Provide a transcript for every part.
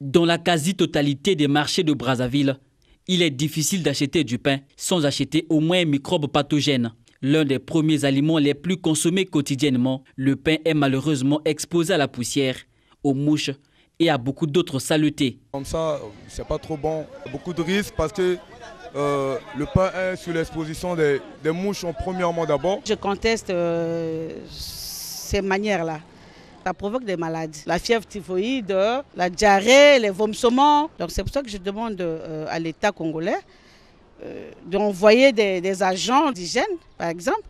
Dans la quasi-totalité des marchés de Brazzaville, il est difficile d'acheter du pain sans acheter au moins un microbe pathogène. L'un des premiers aliments les plus consommés quotidiennement, le pain est malheureusement exposé à la poussière, aux mouches et à beaucoup d'autres saletés. Comme ça, c'est pas trop bon. Beaucoup de risques parce que le pain est sur l'exposition des mouches premièrement d'abord. Je conteste ces manières-là. Ça provoque des maladies. La fièvre typhoïde, la diarrhée, les vomissements. Donc c'est pour ça que je demande à l'État congolais d'envoyer des agents d'hygiène, par exemple,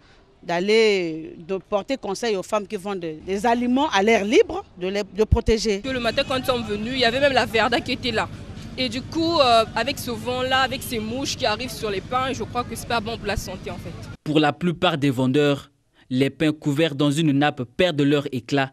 de porter conseil aux femmes qui vendent des aliments à l'air libre, de protéger. Le matin quand nous sommes venus, il y avait même la Verda qui était là. Et du coup, avec ce vent-là, avec ces mouches qui arrivent sur les pains, je crois que ce n'est pas bon pour la santé en fait. Pour la plupart des vendeurs, les pains couverts dans une nappe perdent leur éclat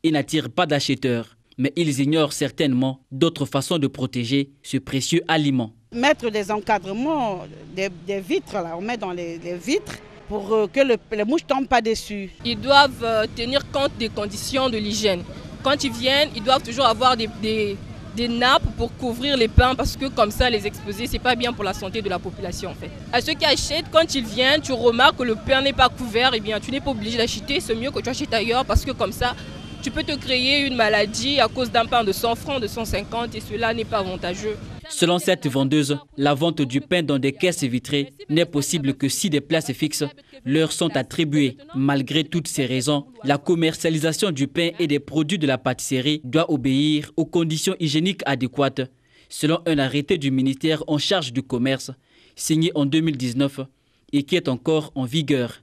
et n'attirent pas d'acheteurs. Mais ils ignorent certainement d'autres façons de protéger ce précieux aliment. Mettre des encadrements, des vitres, là, on met dans les vitres pour que les mouches ne tombent pas dessus. Ils doivent tenir compte des conditions de l'hygiène. Quand ils viennent, ils doivent toujours avoir des nappes pour couvrir les pains parce que comme ça, les exposer, ce n'est pas bien pour la santé de la population en fait. À ceux qui achètent, quand ils viennent, tu remarques que le pain n'est pas couvert, eh bien tu n'es pas obligé d'acheter, c'est mieux que tu achètes ailleurs parce que comme ça, tu peux te créer une maladie à cause d'un pain de 100 francs, de 150 et cela n'est pas avantageux. Selon cette vendeuse, la vente du pain dans des caisses vitrées n'est possible que si des places fixes leur sont attribuées. Malgré toutes ces raisons, la commercialisation du pain et des produits de la pâtisserie doit obéir aux conditions hygiéniques adéquates, selon un arrêté du ministère en charge du commerce, signé en 2019 et qui est encore en vigueur.